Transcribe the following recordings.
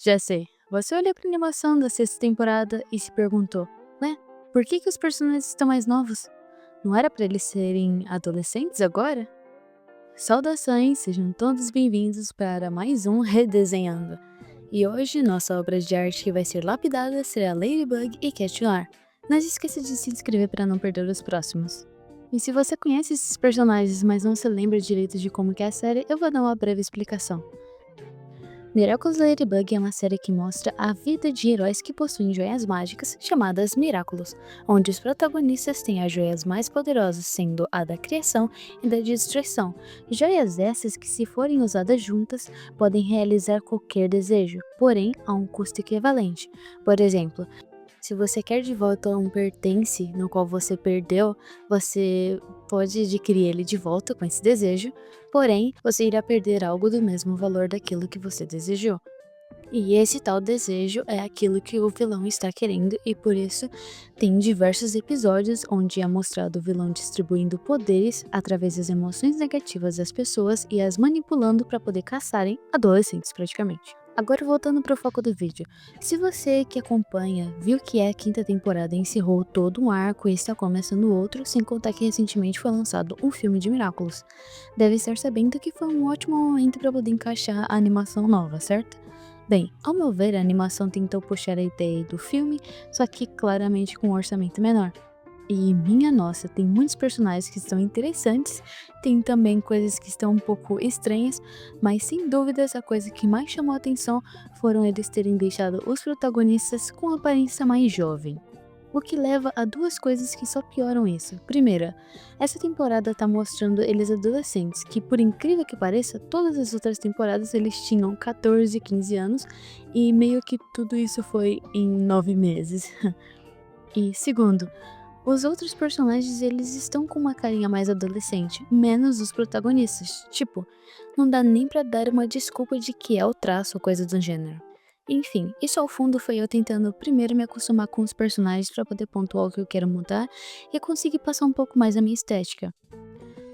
Já sei. Você olhou pra animação da sexta temporada e se perguntou, né? Por que os personagens estão mais novos? Não era pra eles serem adolescentes agora? Saudações, sejam todos bem-vindos para mais um Redesenhando. E hoje nossa obra de arte que vai ser lapidada será Ladybug e Cat Noir. Não se esqueça de se inscrever para não perder os próximos. E se você conhece esses personagens, mas não se lembra direito de como que é a série, eu vou dar uma breve explicação. Miraculous Ladybug é uma série que mostra a vida de heróis que possuem joias mágicas, chamadas Miraculous, onde os protagonistas têm as joias mais poderosas, sendo a da criação e da destruição. Joias essas que, se forem usadas juntas, podem realizar qualquer desejo, porém a um custo equivalente. Por exemplo, se você quer de volta um pertence no qual você perdeu, você pode adquirir ele de volta com esse desejo, porém, você irá perder algo do mesmo valor daquilo que você desejou. E esse tal desejo é aquilo que o vilão está querendo, e por isso tem diversos episódios onde é mostrado o vilão distribuindo poderes através das emoções negativas das pessoas e as manipulando para poder caçarem adolescentes praticamente. Agora voltando para o foco do vídeo, se você que acompanha viu que a quinta temporada encerrou todo um arco e está começando outro, sem contar que recentemente foi lançado um filme de Miraculous, deve estar sabendo que foi um ótimo momento para poder encaixar a animação nova, certo? Bem, ao meu ver, a animação tentou puxar a ideia do filme, só que claramente com um orçamento menor. E minha nossa, tem muitos personagens que estão interessantes, tem também coisas que estão um pouco estranhas, mas sem dúvidas a coisa que mais chamou a atenção foram eles terem deixado os protagonistas com aparência mais jovem. O que leva a duas coisas que só pioram isso. Primeira, essa temporada tá mostrando eles adolescentes, que por incrível que pareça, todas as outras temporadas eles tinham 14, 15 anos, e meio que tudo isso foi em 9 meses. E segundo, os outros personagens eles estão com uma carinha mais adolescente, menos os protagonistas. Tipo, não dá nem pra dar uma desculpa de que é o traço ou coisa do gênero. Enfim, isso ao fundo foi eu tentando primeiro me acostumar com os personagens para poder pontuar o que eu quero mudar e conseguir passar um pouco mais a minha estética.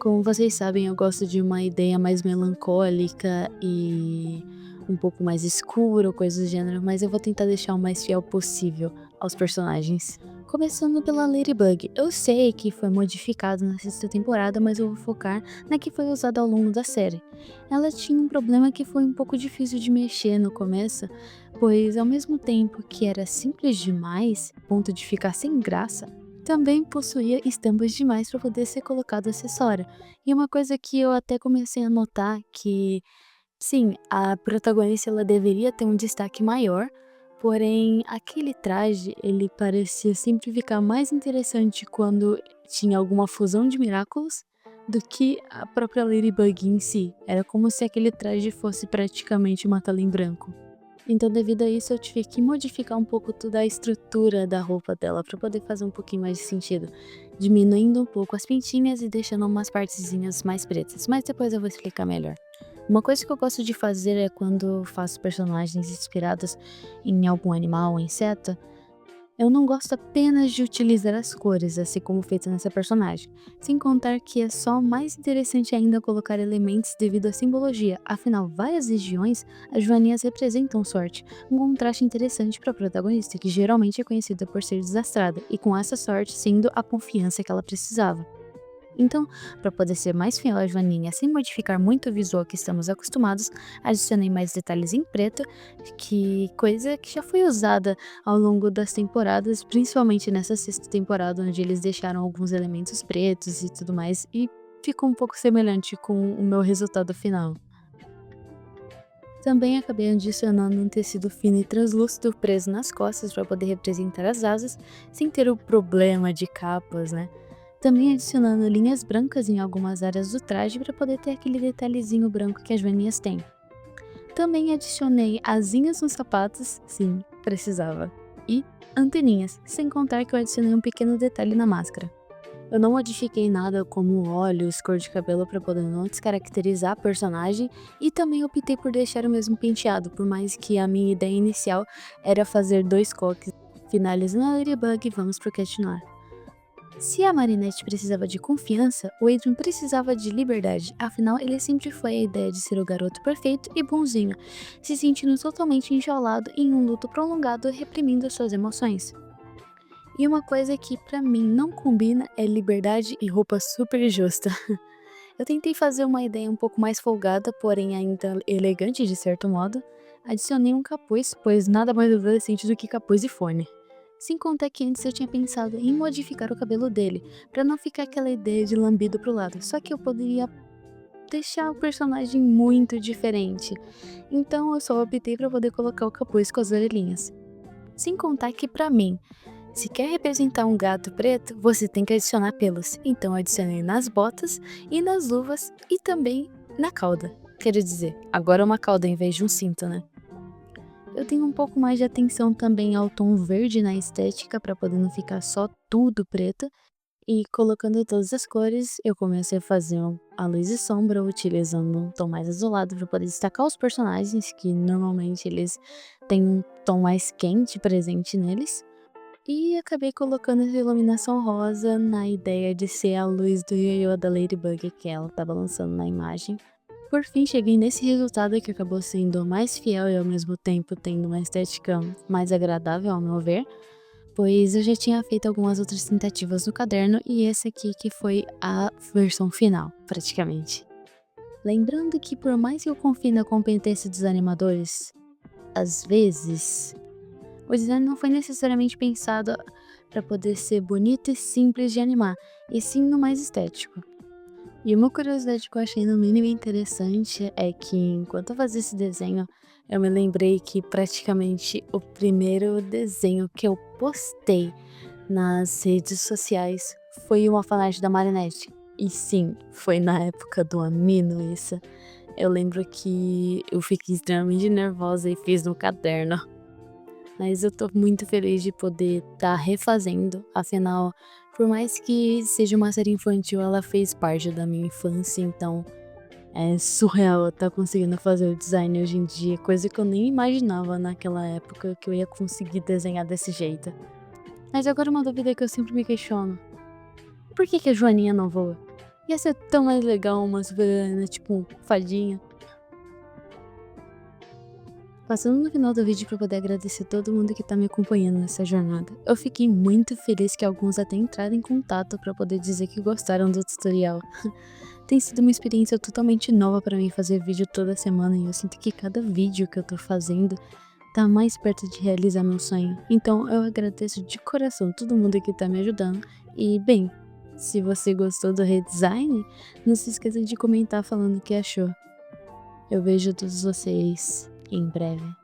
Como vocês sabem, eu gosto de uma ideia mais melancólica e um pouco mais escura ou coisa do gênero, mas eu vou tentar deixar o mais fiel possível aos personagens. Começando pela Ladybug, eu sei que foi modificado na sexta temporada, mas eu vou focar na que foi usada ao longo da série. Ela tinha um problema que foi um pouco difícil de mexer no começo, pois ao mesmo tempo que era simples demais, a ponto de ficar sem graça, também possuía estampas demais para poder ser colocado acessório. E uma coisa que eu até comecei a notar que, sim, a protagonista ela deveria ter um destaque maior, porém aquele traje ele parecia sempre ficar mais interessante quando tinha alguma fusão de Miraculous do que a própria Ladybug em si. Era como se aquele traje fosse praticamente uma tela em branco. Então, devido a isso, eu tive que modificar um pouco toda a estrutura da roupa dela para poder fazer um pouquinho mais de sentido, diminuindo um pouco as pintinhas e deixando umas partezinhas mais pretas, mas depois eu vou explicar melhor. Uma coisa que eu gosto de fazer é quando faço personagens inspirados em algum animal ou inseto, eu não gosto apenas de utilizar as cores, assim como feito nessa personagem, sem contar que é só mais interessante ainda colocar elementos devido à simbologia, afinal, várias regiões, as joaninhas representam sorte, um contraste interessante para a protagonista, que geralmente é conhecida por ser desastrada, e com essa sorte sendo a confiança que ela precisava. Então, para poder ser mais fiel à joaninha sem modificar muito o visual que estamos acostumados, adicionei mais detalhes em preto, que coisa que já foi usada ao longo das temporadas, principalmente nessa sexta temporada, onde eles deixaram alguns elementos pretos e tudo mais, e ficou um pouco semelhante com o meu resultado final. Também acabei adicionando um tecido fino e translúcido preso nas costas para poder representar as asas, sem ter o problema de capas, né? Também adicionando linhas brancas em algumas áreas do traje para poder ter aquele detalhezinho branco que as joaninhas têm. Também adicionei asinhas nos sapatos, sim, precisava, e anteninhas, sem contar que eu adicionei um pequeno detalhe na máscara. Eu não modifiquei nada como olhos, cor de cabelo para poder não descaracterizar a personagem e também optei por deixar o mesmo penteado, por mais que a minha ideia inicial era fazer dois coques. Finalizando a Ladybug, vamos pro Cat Noir. Se a Marinette precisava de confiança, o Adrian precisava de liberdade, afinal ele sempre foi a ideia de ser o garoto perfeito e bonzinho, se sentindo totalmente enjaulado em um luto prolongado reprimindo suas emoções. E uma coisa que pra mim não combina é liberdade e roupa super justa. Eu tentei fazer uma ideia um pouco mais folgada, porém ainda elegante de certo modo. Adicionei um capuz, pois nada mais adolescente do que capuz e fone. Sem contar que antes eu tinha pensado em modificar o cabelo dele, pra não ficar aquela ideia de lambido pro lado, só que eu poderia deixar o personagem muito diferente. Então eu só optei pra poder colocar o capuz com as orelhinhas. Sem contar que pra mim, se quer representar um gato preto, você tem que adicionar pelos. Então adicionei nas botas e nas luvas e também na cauda. Quero dizer, agora é uma cauda em vez de um cinto, né? Eu tenho um pouco mais de atenção também ao tom verde na estética para poder não ficar só tudo preto. E colocando todas as cores, eu comecei a fazer a luz e sombra utilizando um tom mais azulado para poder destacar os personagens, que normalmente eles têm um tom mais quente presente neles. E acabei colocando essa iluminação rosa na ideia de ser a luz do ioiô da Ladybug que ela tá balançando na imagem. Por fim, cheguei nesse resultado que acabou sendo mais fiel e ao mesmo tempo tendo uma estética mais agradável ao meu ver, pois eu já tinha feito algumas outras tentativas no caderno e esse aqui que foi a versão final, praticamente. Lembrando que por mais que eu confie na competência dos animadores, às vezes o design não foi necessariamente pensado para poder ser bonito e simples de animar, e sim no mais estético. E uma curiosidade que eu achei no mínimo interessante é que enquanto eu fazia esse desenho, eu me lembrei que praticamente o primeiro desenho que eu postei nas redes sociais foi uma fanart da Marinette. E sim, foi na época do Amino isso. Eu lembro que eu fiquei extremamente nervosa e fiz no caderno. Mas eu tô muito feliz de poder estar refazendo, afinal, por mais que seja uma série infantil, ela fez parte da minha infância, então é surreal eu estar conseguindo fazer o design hoje em dia, coisa que eu nem imaginava naquela época que eu ia conseguir desenhar desse jeito. Mas agora uma dúvida que eu sempre me questiono: por que a Joaninha não voa? Ia ser tão mais legal uma super, tipo, fadinha. Passando no final do vídeo para poder agradecer todo mundo que tá me acompanhando nessa jornada. Eu fiquei muito feliz que alguns até entraram em contato para poder dizer que gostaram do tutorial. Tem sido uma experiência totalmente nova para mim fazer vídeo toda semana e eu sinto que cada vídeo que eu tô fazendo tá mais perto de realizar meu sonho. Então eu agradeço de coração todo mundo que tá me ajudando e, bem, se você gostou do redesign, não se esqueça de comentar falando o que achou. Eu vejo todos vocês em breve.